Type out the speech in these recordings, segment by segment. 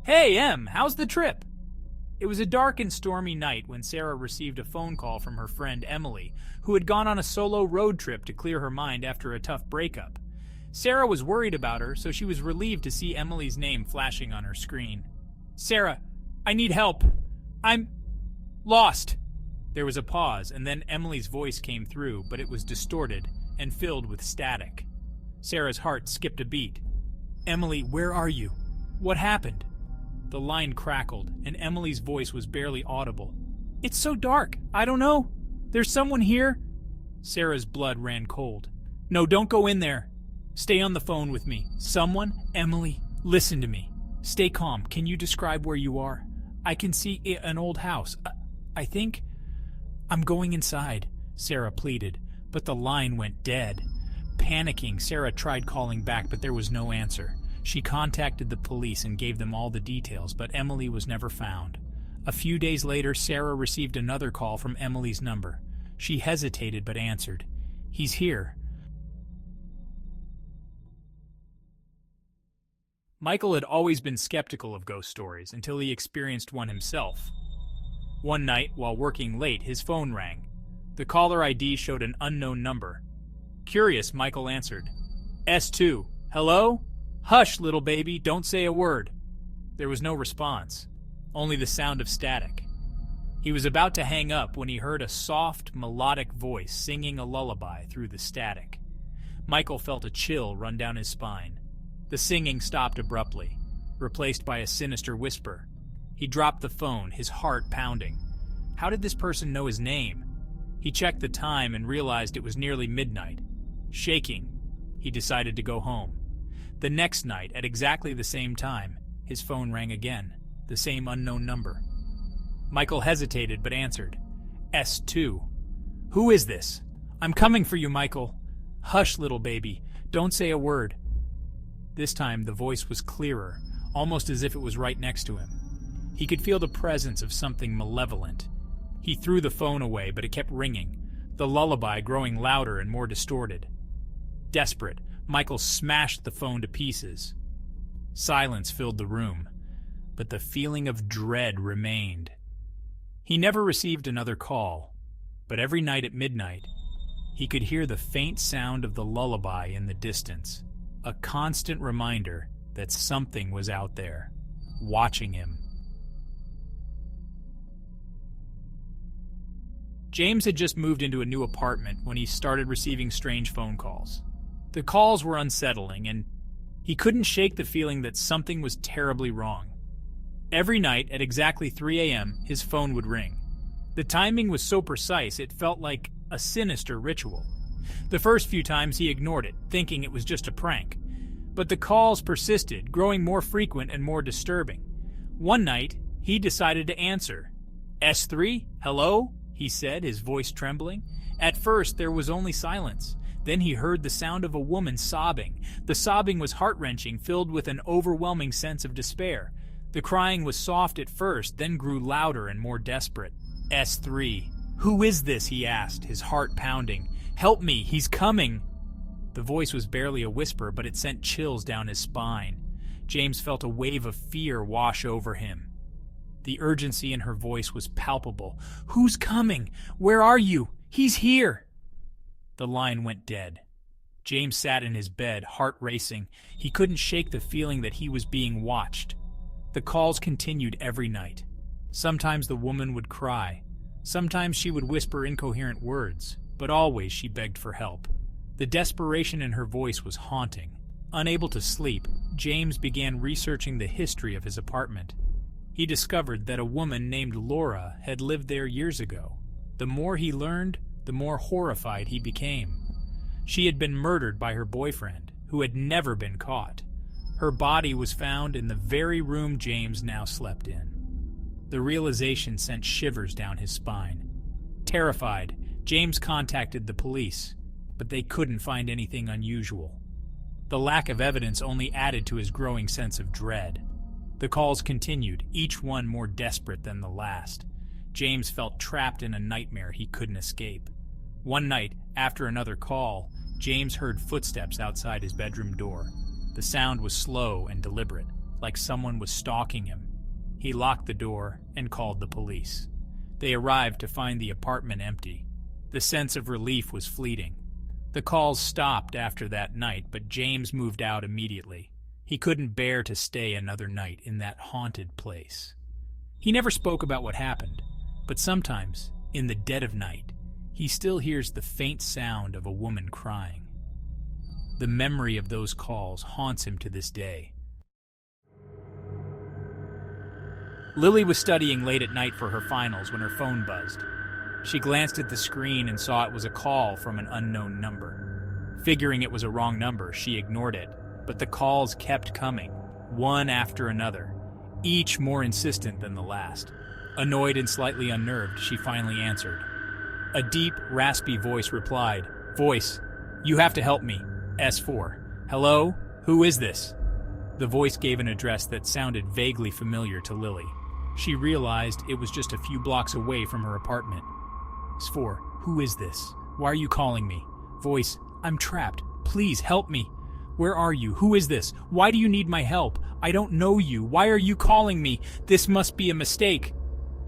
Hey, Em, how's the trip? It was a dark and stormy night when Sarah received a phone call from her friend Emily, who had gone on a solo road trip to clear her mind after a tough breakup. Sarah was worried about her, so she was relieved to see Emily's name flashing on her screen. Sarah, I need help. I'm lost. There was a pause, and then Emily's voice came through, but it was distorted and filled with static. Sarah's heart skipped a beat. Emily, where are you? What happened? The line crackled, and Emily's voice was barely audible. It's so dark. I don't know. There's someone here. Sarah's blood ran cold. No, don't go in there. Stay on the phone with me. Someone? Emily, listen to me. Stay calm. Can you describe where you are? I can see an old house. I think I'm going inside, Sarah pleaded, but the line went dead. Panicking, Sarah tried calling back, but there was no answer. She contacted the police and gave them all the details, but Emily was never found. A few days later, Sarah received another call from Emily's number. She hesitated but answered. He's here. Michael had always been skeptical of ghost stories until he experienced one himself. One night, while working late, his phone rang. The caller ID showed an unknown number. Curious, Michael answered. S2. Hello? Hush, little baby, don't say a word. There was no response, only the sound of static. He was about to hang up when he heard a soft, melodic voice singing a lullaby through the static. Michael felt a chill run down his spine. The singing stopped abruptly, replaced by a sinister whisper. He dropped the phone, his heart pounding. How did this person know his name? He checked the time and realized it was nearly midnight. Shaking, he decided to go home. The next night, at exactly the same time, his phone rang again, the same unknown number. Michael hesitated but answered. S2. Who is this? I'm coming for you, Michael. Hush, little baby. Don't say a word. This time, the voice was clearer, almost as if it was right next to him. He could feel the presence of something malevolent. He threw the phone away, but it kept ringing, the lullaby growing louder and more distorted. Desperate, Michael smashed the phone to pieces. Silence filled the room, but the feeling of dread remained. He never received another call, but every night at midnight, he could hear the faint sound of the lullaby in the distance, a constant reminder that something was out there, watching him. James had just moved into a new apartment when he started receiving strange phone calls. The calls were unsettling, and he couldn't shake the feeling that something was terribly wrong. Every night at exactly 3 a.m., his phone would ring. The timing was so precise it felt like a sinister ritual. The first few times he ignored it, thinking it was just a prank. But the calls persisted, growing more frequent and more disturbing. One night, he decided to answer. S3? Hello? He said, his voice trembling. At first, there was only silence. Then he heard the sound of a woman sobbing. The sobbing was heart-wrenching, filled with an overwhelming sense of despair. The crying was soft at first, then grew louder and more desperate. S3. Who is this? He asked, his heart pounding. Help me, he's coming. The voice was barely a whisper, but it sent chills down his spine. James felt a wave of fear wash over him. The urgency in her voice was palpable. Who's coming? Where are you? He's here. The line went dead. James sat in his bed, heart racing. He couldn't shake the feeling that he was being watched. The calls continued every night. Sometimes the woman would cry. Sometimes she would whisper incoherent words, but always she begged for help. The desperation in her voice was haunting. Unable to sleep, James began researching the history of his apartment. He discovered that a woman named Laura had lived there years ago. The more he learned, the more horrified he became. She had been murdered by her boyfriend, who had never been caught. Her body was found in the very room James now slept in. The realization sent shivers down his spine. Terrified, James contacted the police, but they couldn't find anything unusual. The lack of evidence only added to his growing sense of dread. The calls continued, each one more desperate than the last. James felt trapped in a nightmare he couldn't escape. One night, after another call, James heard footsteps outside his bedroom door. The sound was slow and deliberate, like someone was stalking him. He locked the door and called the police. They arrived to find the apartment empty. The sense of relief was fleeting. The calls stopped after that night, but James moved out immediately. He couldn't bear to stay another night in that haunted place. He never spoke about what happened, but sometimes, in the dead of night, he still hears the faint sound of a woman crying. The memory of those calls haunts him to this day. Lily was studying late at night for her finals when her phone buzzed. She glanced at the screen and saw it was a call from an unknown number. Figuring it was a wrong number, she ignored it, but the calls kept coming, one after another, each more insistent than the last. Annoyed and slightly unnerved, she finally answered. A deep, raspy voice replied, "Voice, you have to help me. S4. Hello? Who is this?" The voice gave an address that sounded vaguely familiar to Lily. She realized it was just a few blocks away from her apartment. S4. Who is this? Why are you calling me? Voice. I'm trapped. Please help me. Where are you? Who is this? Why do you need my help? I don't know you. Why are you calling me? This must be a mistake.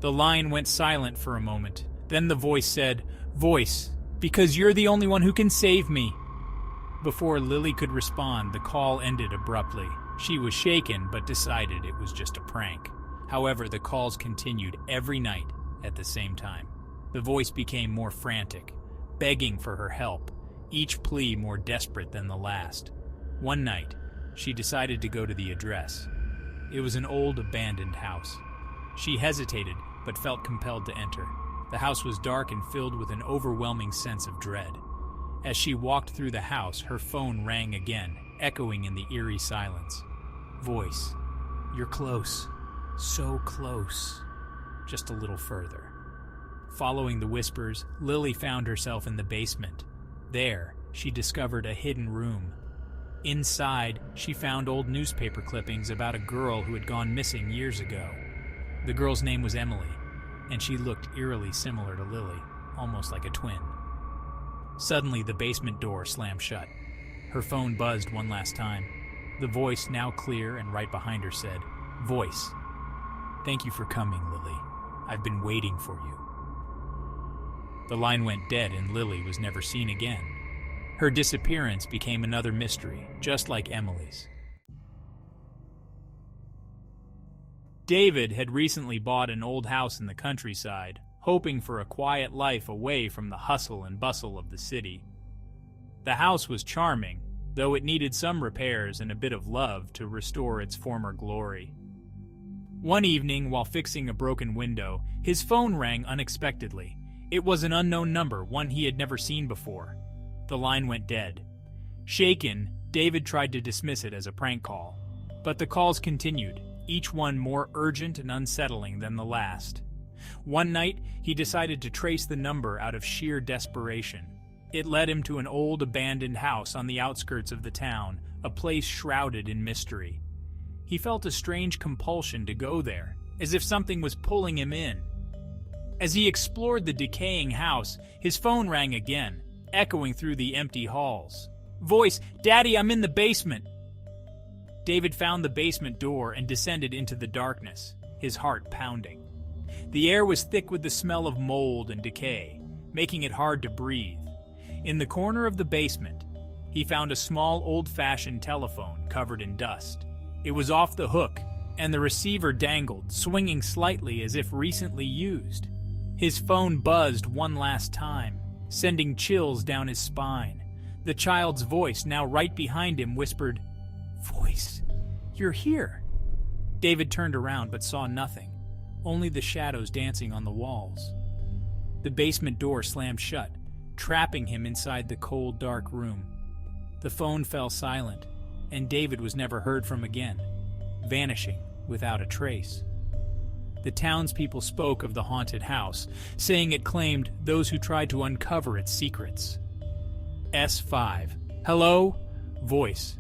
The line went silent for a moment. Then the voice said, "Voice, because you're the only one who can save me." Before Lily could respond, the call ended abruptly. She was shaken, but decided it was just a prank. However, the calls continued every night at the same time. The voice became more frantic, begging for her help, each plea more desperate than the last. One night, she decided to go to the address. It was an old, abandoned house. She hesitated, but felt compelled to enter. The house was dark and filled with an overwhelming sense of dread. As she walked through the house, her phone rang again, echoing in the eerie silence. Voice. You're close. So close. Just a little further. Following the whispers, Lily found herself in the basement. There, she discovered a hidden room. Inside, she found old newspaper clippings about a girl who had gone missing years ago. The girl's name was Emily, and she looked eerily similar to Lily, almost like a twin. Suddenly, the basement door slammed shut. Her phone buzzed one last time. The voice, now clear and right behind her, said, "Voice. Thank you for coming, Lily. I've been waiting for you." The line went dead and Lily was never seen again. Her disappearance became another mystery, just like Emily's. David had recently bought an old house in the countryside, hoping for a quiet life away from the hustle and bustle of the city. The house was charming, though it needed some repairs and a bit of love to restore its former glory. One evening, while fixing a broken window, his phone rang unexpectedly. It was an unknown number, one he had never seen before. The line went dead. Shaken, David tried to dismiss it as a prank call. But the calls continued, each one more urgent and unsettling than the last. One night, he decided to trace the number out of sheer desperation. It led him to an old abandoned house on the outskirts of the town, a place shrouded in mystery. He felt a strange compulsion to go there, as if something was pulling him in. As he explored the decaying house, his phone rang again, echoing through the empty halls. Voice, "Daddy, I'm in the basement." David found the basement door and descended into the darkness, his heart pounding. The air was thick with the smell of mold and decay, making it hard to breathe. In the corner of the basement, he found a small old-fashioned telephone covered in dust. It was off the hook, and the receiver dangled, swinging slightly as if recently used. His phone buzzed one last time, sending chills down his spine. The child's voice, now right behind him, whispered, "Voice, you're here." David turned around but saw nothing, only the shadows dancing on the walls. The basement door slammed shut, trapping him inside the cold, dark room. The phone fell silent, and David was never heard from again, vanishing without a trace. The townspeople spoke of the haunted house, saying it claimed those who tried to uncover its secrets. S5. Hello? Voice.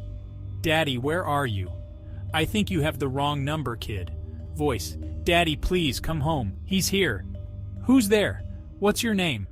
Daddy, where are you? I think you have the wrong number, kid. Voice. Daddy, please come home. He's here. Who's there? What's your name?